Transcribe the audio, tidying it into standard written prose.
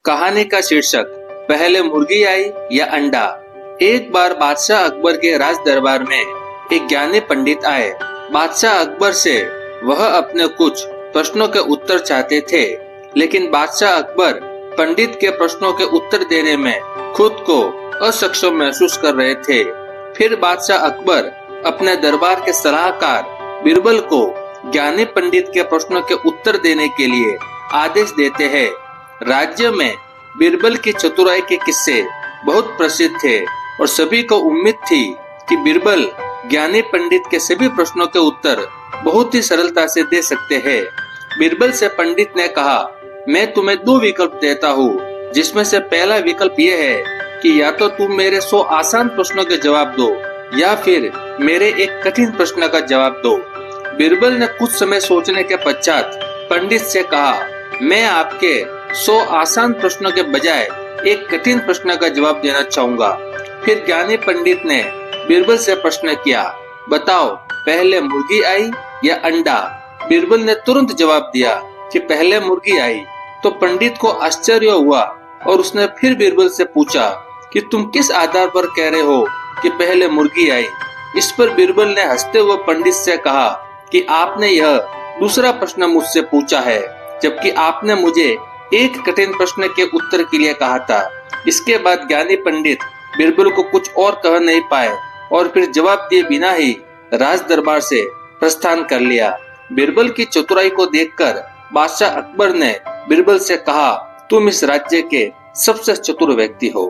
कहानी का शीर्षक पहले मुर्गी आई या अंडा। एक बार बादशाह अकबर के राज दरबार में एक ज्ञानी पंडित आए। बादशाह अकबर से वह अपने कुछ प्रश्नों के उत्तर चाहते थे, लेकिन बादशाह अकबर पंडित के प्रश्नों के उत्तर देने में खुद को असक्षम महसूस कर रहे थे। फिर बादशाह अकबर अपने दरबार के सलाहकार बीरबल को ज्ञानी पंडित के प्रश्नों के उत्तर देने के लिए आदेश देते हैं। राज्य में बीरबल की चतुराई के किस्से बहुत प्रसिद्ध थे और सभी को उम्मीद थी कि बीरबल ज्ञानी पंडित के सभी प्रश्नों के उत्तर बहुत ही सरलता से दे सकते हैं। बीरबल से पंडित ने कहा, मैं तुम्हें 2 विकल्प देता हूँ, जिसमें से पहला विकल्प यह है कि या तो तुम मेरे 100 आसान प्रश्नों के जवाब दो या फिर मेरे एक कठिन प्रश्न का जवाब दो। बीरबल ने कुछ समय सोचने के पश्चात पंडित से कहा, मैं आपके 100 आसान प्रश्नों के बजाय एक कठिन प्रश्न का जवाब देना चाहूंगा। फिर ज्ञानी पंडित ने बीरबल से प्रश्न किया, बताओ पहले मुर्गी आई या अंडा। बीरबल ने तुरंत जवाब दिया कि पहले मुर्गी आई। तो पंडित को आश्चर्य हुआ और उसने फिर बीरबल से पूछा कि तुम किस आधार पर कह रहे हो कि पहले मुर्गी आई। इस पर बीरबल ने हंसते हुए पंडित से कहा कि आपने यह दूसरा प्रश्न मुझसे पूछा है, जबकि आपने मुझे एक कठिन प्रश्न के उत्तर के लिए कहा था। इसके बाद ज्ञानी पंडित बीरबल को कुछ और कह नहीं पाए और फिर जवाब दिए बिना ही राज दरबार से प्रस्थान कर लिया। बीरबल की चतुराई को देखकर बादशाह अकबर ने बीरबल से कहा, तुम इस राज्य के सबसे चतुर व्यक्ति हो।